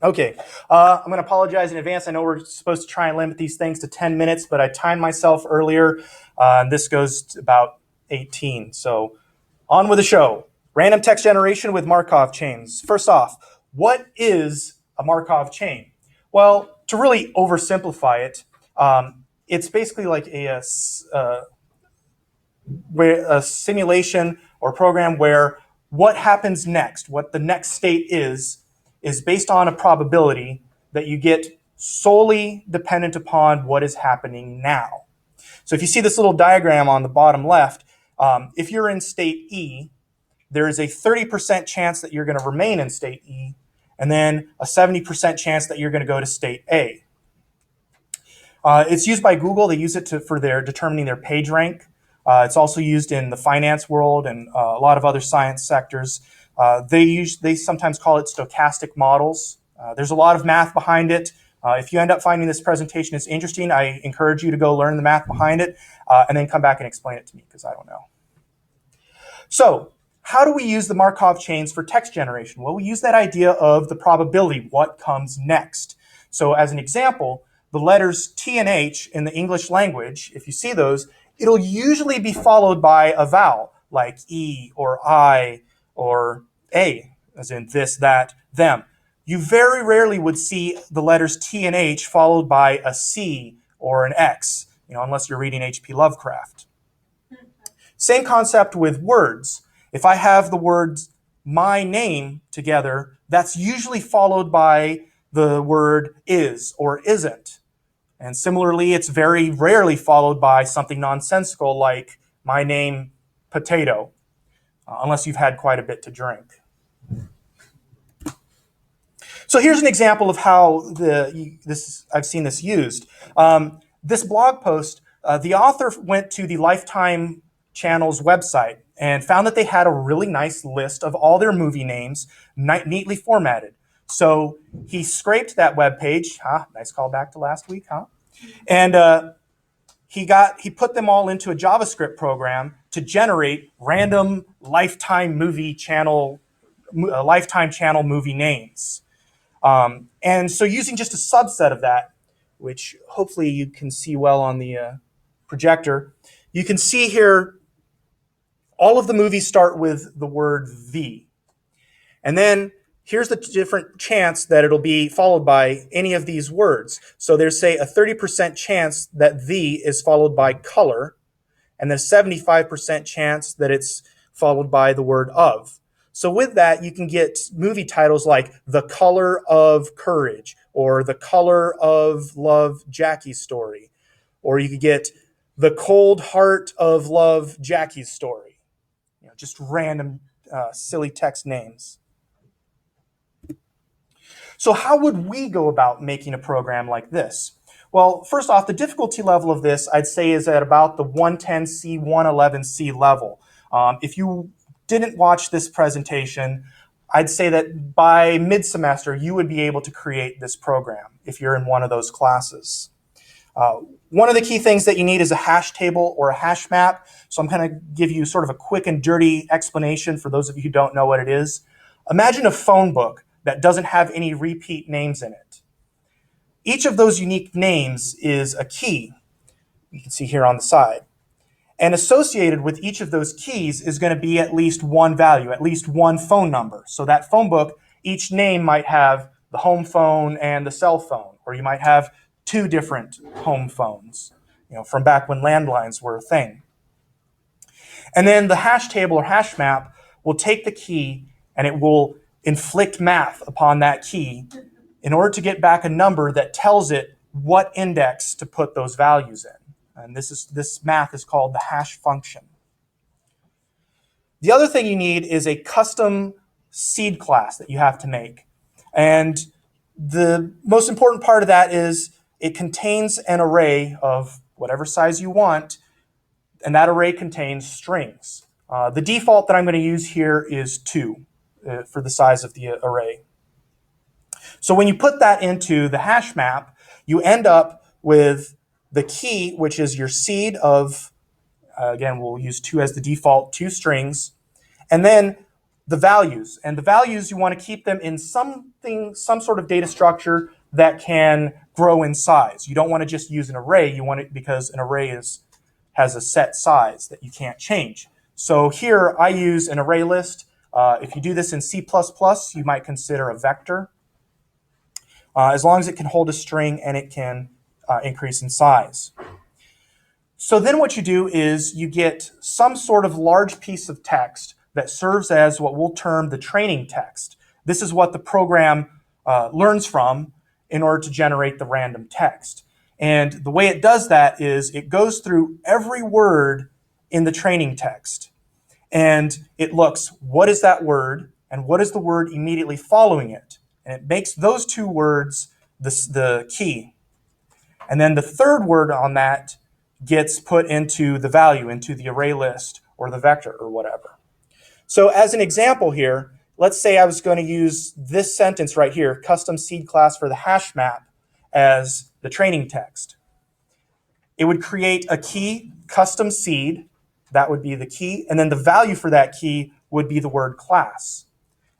Okay, I'm going to apologize in advance. I know we're supposed to try and limit these things to 10 minutes, but I timed myself earlier, and this goes to about 18. So on with the show. Random text generation with Markov chains. First off, what is a Markov chain? Well, to really oversimplify it, it's basically like a simulation or program where what happens next, what the next state is based on a probability that you get solely dependent upon what is happening now. So if you see this little diagram on the bottom left, if you're in state E, there is a 30% chance that you're going to remain in state E, and then a 70% chance that you're going to go to state A. It's used by Google. They use it for their determining their page rank. It's also used in the finance world and a lot of other science sectors. They sometimes call it stochastic models. There's a lot of math behind it. If you end up finding this presentation is interesting, I encourage you to go learn the math behind it and then come back and explain it to me because I don't know. So how do we use the Markov chains for text generation? Well, we use that idea of the probability, what comes next. So as an example, the letters T and H in the English language, if you see those, it'll usually be followed by a vowel like E or I or A, as in this, that, them. You very rarely would see the letters T and H followed by a C or an X, unless you're reading H.P. Lovecraft. Same concept with words. If I have the words my name together, that's usually followed by the word is or isn't. And similarly, it's very rarely followed by something nonsensical like my name potato, unless you've had quite a bit to drink. So here's an example of how I've seen this used. This blog post, the author went to the Lifetime Channel's website and found that they had a really nice list of all their movie names, neatly formatted. So he scraped that web page. Nice call back to last week, huh? And he put them all into a JavaScript program to generate random Lifetime Channel movie names. And so using just a subset of that, which hopefully you can see well on the projector, you can see here all of the movies start with the word the. And then here's the different chance that it'll be followed by any of these words. So there's, say, a 30% chance that the is followed by color, and there's 75% chance that it's followed by the word of. So with that, you can get movie titles like The Color of Courage or The Color of Love, Jackie's Story. Or you could get The Cold Heart of Love, Jackie's Story. Just random silly text names. So how would we go about making a program like this? Well, first off, the difficulty level of this, I'd say, is at about the 110C, 111C level. If you didn't watch this presentation, I'd say that by mid-semester, you would be able to create this program if you're in one of those classes. One of the key things that you need is a hash table or a hash map. So I'm going to give you sort of a quick and dirty explanation for those of you who don't know what it is. Imagine a phone book that doesn't have any repeat names in it. Each of those unique names is a key. You can see here on the side. And associated with each of those keys is going to be at least one value, at least one phone number. So that phone book, each name might have the home phone and the cell phone, or you might have two different home phones, from back when landlines were a thing. And then the hash table or hash map will take the key and it will inflict math upon that key in order to get back a number that tells it what index to put those values in. And this math is called the hash function. The other thing you need is a custom seed class that you have to make. And the most important part of that is it contains an array of whatever size you want, and that array contains strings. The default that I'm going to use here is 2 for the size of the array. So when you put that into the hash map, you end up with the key, which is your seed of, again, we'll use 2 as the default, 2 strings. And then the values. And the values, you want to keep them in some sort of data structure that can grow in size. You don't want to just use an array. You want it because an array has a set size that you can't change. So here I use an array list. If you do this in C++, you might consider a vector, as long as it can hold a string and it can increase in size. So then what you do is you get some sort of large piece of text that serves as what we'll term the training text. This is what the program learns from in order to generate the random text. And the way it does that is it goes through every word in the training text. And it looks, what is that word? And what is the word immediately following it? And it makes those two words the key. And then the third word on that gets put into the value, into the array list or the vector or whatever. So as an example here, let's say I was going to use this sentence right here, custom seed class for the hash map, as the training text. It would create a key, custom seed, that would be the key, and then the value for that key would be the word class.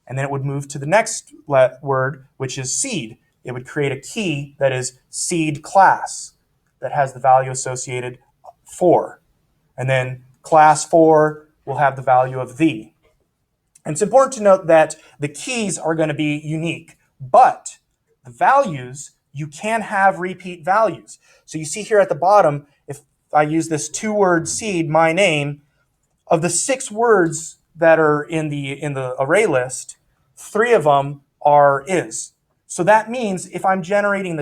And then it would move to the next word, which is seed. It would create a key that is seed class that has the value associated 4. And then class 4 will have the value of the. And it's important to note that the keys are going to be unique, but the values, you can have repeat values. So you see here at the bottom, if I use this 2-word seed, my name, of the 6 words that are in the array list, 3 of them are is. So that means if I'm generating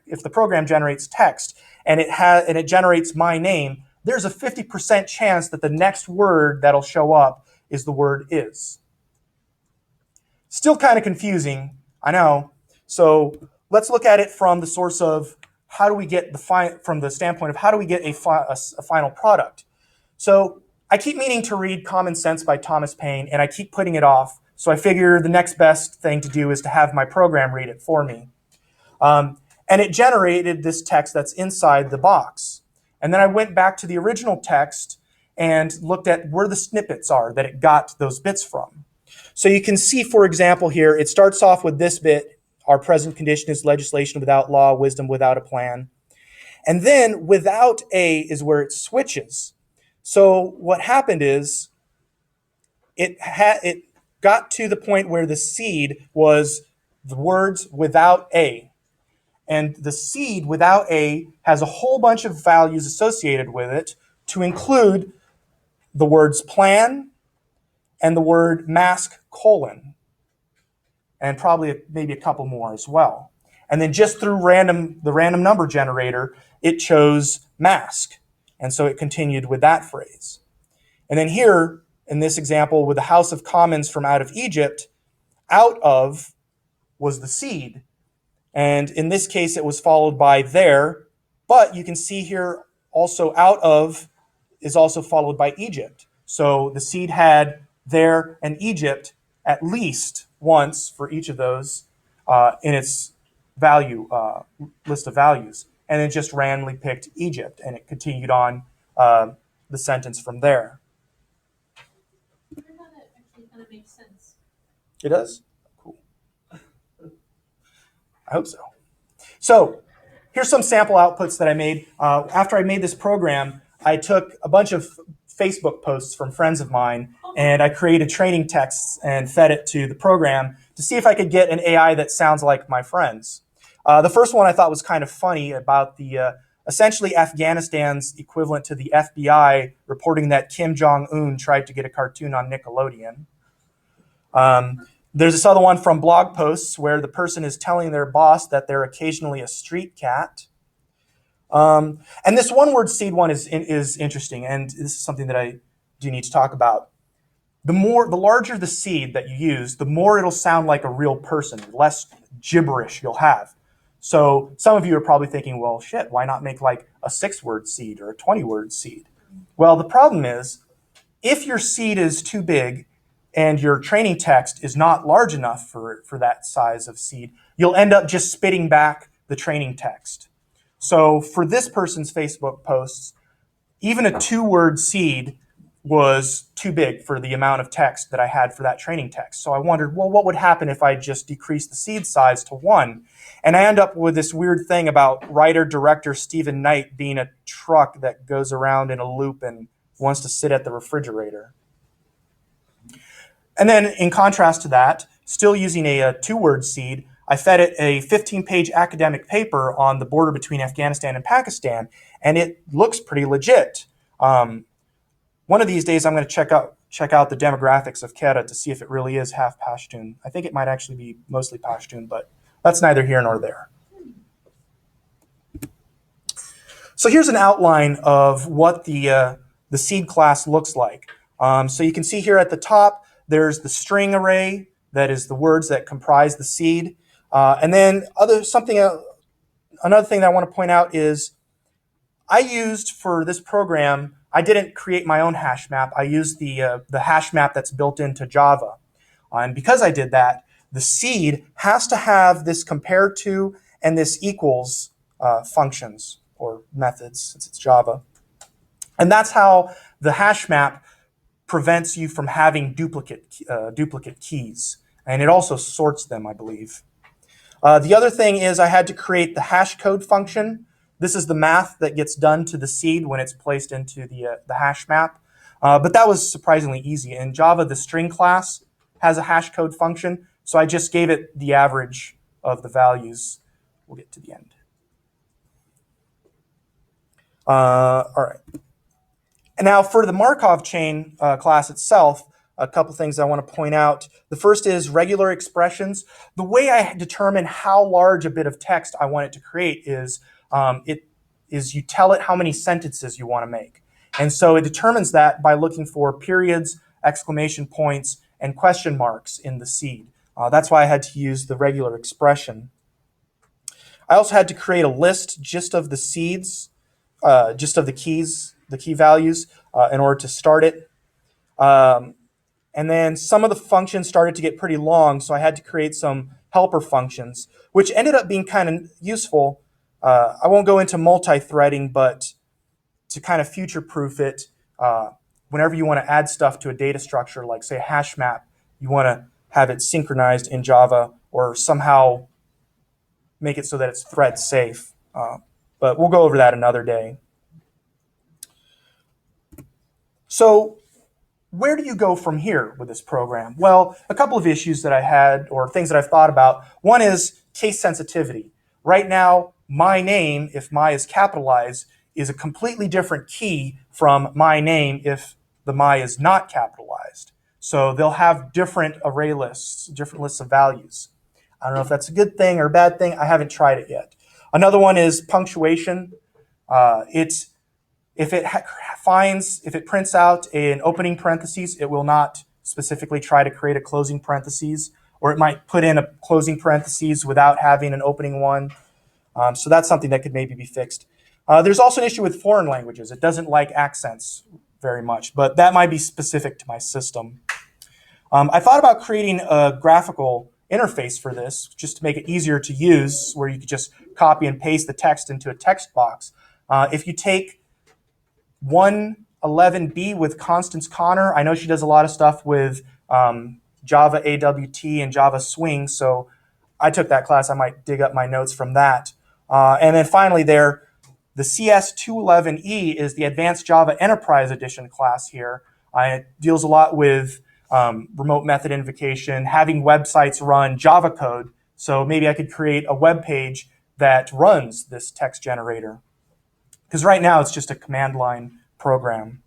if the program generates text and it generates my name, there's a 50% chance that the next word that'll show up is the word is. Still kind of confusing, I know. So let's look at it from the source of how do we get from the standpoint of how do we get a final product. So I keep meaning to read Common Sense by Thomas Paine, and I keep putting it off. So I figure the next best thing to do is to have my program read it for me. And it generated this text that's inside the box. And then I went back to the original text and looked at where the snippets are that it got those bits from. So you can see, for example, here, it starts off with this bit. Our present condition is legislation without law, wisdom without a plan. And then without a is where it switches. So what happened is it got to the point where the seed was the words without a. And the seed without a has a whole bunch of values associated with it to include the words plan and the word mask : and probably maybe a couple more as well. And then just through the random number generator, it chose mask. And so it continued with that phrase. And then here, in this example, with the House of Commons from out of Egypt, out of was the seed. And in this case, it was followed by there. But you can see here also out of is also followed by Egypt. So the seed had there and Egypt at least once for each of those in its value list of values. And it just randomly picked Egypt, and it continued on the sentence from there. I wonder how that actually kind of makes sense. It does? Cool. I hope so. So here's some sample outputs that I made. After I made this program, I took a bunch of Facebook posts from friends of mine, and I created training texts and fed it to the program to see if I could get an AI that sounds like my friends. The first one I thought was kind of funny about the essentially Afghanistan's equivalent to the FBI reporting that Kim Jong-un tried to get a cartoon on Nickelodeon. There's this other one from blog posts where the person is telling their boss that they're occasionally a street cat. And this one-word seed one is interesting, and this is something that I do need to talk about. The larger the seed that you use, the more it'll sound like a real person, the less gibberish you'll have. So some of you are probably thinking, well, shit, why not make like a 6-word seed or a 20-word seed? Well, the problem is, if your seed is too big and your training text is not large enough for that size of seed, you'll end up just spitting back the training text. So for this person's Facebook posts, even a 2-word seed was too big for the amount of text that I had for that training text. So I wondered, well, what would happen if I just decreased the seed size to 1? And I end up with this weird thing about writer-director Stephen Knight being a truck that goes around in a loop and wants to sit at the refrigerator. And then in contrast to that, still using a 2-word seed, I fed it a 15-page academic paper on the border between Afghanistan and Pakistan, and it looks pretty legit. One of these days, I'm going to check out the demographics of Quetta to see if it really is half Pashtun. I think it might actually be mostly Pashtun, but that's neither here nor there. So here's an outline of what the seed class looks like. So you can see here at the top, there's the string array, that is the words that comprise the seed. And then another thing that I want to point out is I used for this program, I didn't create my own hash map. I used the hash map that's built into Java. And because I did that, the seed has to have this compare to and this equals functions or methods, since it's Java. And that's how the hash map prevents you from having duplicate keys. And it also sorts them, I believe. The other thing is I had to create the hash code function. This is the math that gets done to the seed when it's placed into the hash map. But that was surprisingly easy. In Java, the string class has a hash code function, so I just gave it the average of the values. We'll get to the end. All right. And now for the Markov chain class itself, a couple things I want to point out. The first is regular expressions. The way I determine how large a bit of text I want it to create is you tell it how many sentences you want to make. And so it determines that by looking for periods, exclamation points, and question marks in the seed. That's why I had to use the regular expression. I also had to create a list just of the seeds, just of the keys, the key values, in order to start it. And then some of the functions started to get pretty long, so I had to create some helper functions, which ended up being kind of useful. I won't go into multi-threading, but to kind of future-proof it, whenever you want to add stuff to a data structure, like say a hash map, you want to have it synchronized in Java or somehow make it so that it's thread safe. But we'll go over that another day. So where do you go from here with this program? Well, a couple of issues that I had, or things that I've thought about. One is case sensitivity. Right now, my name, if my is capitalized, is a completely different key from my name if the my is not capitalized. So they'll have different array lists, different lists of values. I don't know if that's a good thing or a bad thing. I haven't tried it yet. Another one is punctuation. If it prints out an opening parentheses, it will not specifically try to create a closing parentheses, or it might put in a closing parentheses without having an opening one. So that's something that could maybe be fixed. There's also an issue with foreign languages. It doesn't like accents very much, but that might be specific to my system. I thought about creating a graphical interface for this, just to make it easier to use, where you could just copy and paste the text into a text box. If you take 111B with Constance Connor, I know she does a lot of stuff with Java AWT and Java Swing, so I took that class. I might dig up my notes from that. And then finally there, the CS211E is the Advanced Java Enterprise Edition class here. It deals a lot with remote method invocation, having websites run Java code. So maybe I could create a web page that runs this text generator. Because right now it's just a command line program.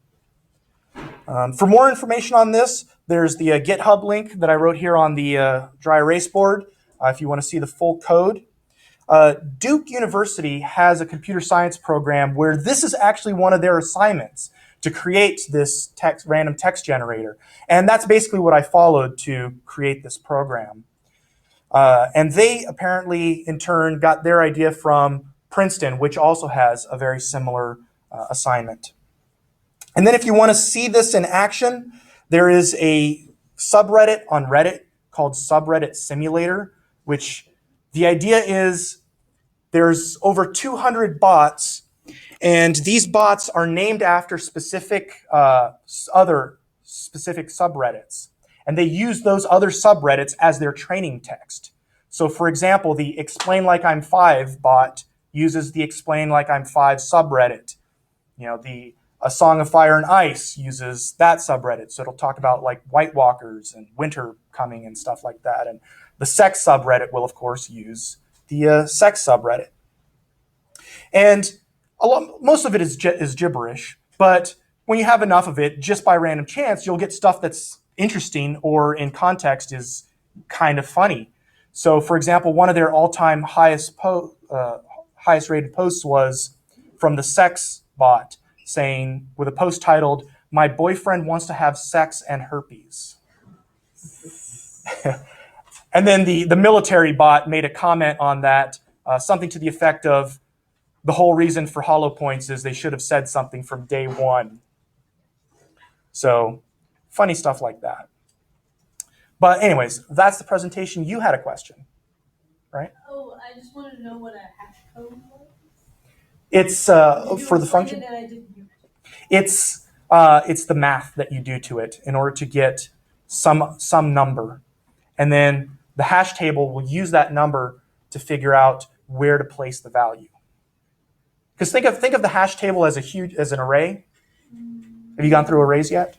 For more information on this, there's the GitHub link that I wrote here on the dry erase board if you want to see the full code. Duke University has a computer science program where this is actually one of their assignments, to create this random text generator. And that's basically what I followed to create this program. And they apparently, in turn, got their idea from Princeton, which also has a very similar assignment. And then if you want to see this in action, there is a subreddit on Reddit called Subreddit Simulator, which the idea is there's over 200 bots And these bots are named after specific other specific subreddits. And they use those other subreddits as their training text. So for example, the Explain Like I'm 5 bot uses the Explain Like I'm 5 subreddit. The A Song of Fire and Ice uses that subreddit. So it'll talk about like White Walkers and winter coming and stuff like that. And the sex subreddit will, of course, use the sex subreddit. And most of it is gibberish, but when you have enough of it, just by random chance, you'll get stuff that's interesting or in context is kind of funny. So, for example, one of their all-time highest rated posts was from the sex bot saying, with a post titled, "My boyfriend wants to have sex and herpes." And then the military bot made a comment on that, something to the effect of, the whole reason for hollow points is they should have said something from day one. So funny stuff like that. But anyways, that's the presentation. You had a question, right? Oh, I just wanted to know what a hash code was. It's Did you for the explain function. it and I didn't hear it? It's the math that you do to it in order to get some number, and then the hash table will use that number to figure out where to place the value. Because think of the hash table as an array. Have you gone through arrays yet?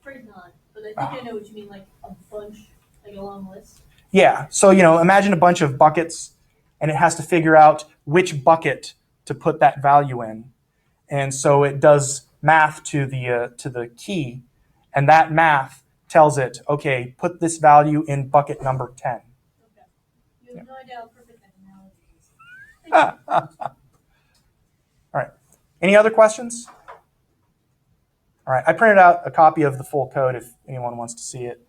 Afraid not, but I think I know what you mean, like a bunch, like a long list. Yeah. So imagine a bunch of buckets, and it has to figure out which bucket to put that value in, and so it does math to the key, and that math tells it, okay, put this value in bucket number 10. Okay. You have no idea how perfect that analogy is. Thank you. All right. Any other questions? All right. I printed out a copy of the full code if anyone wants to see it.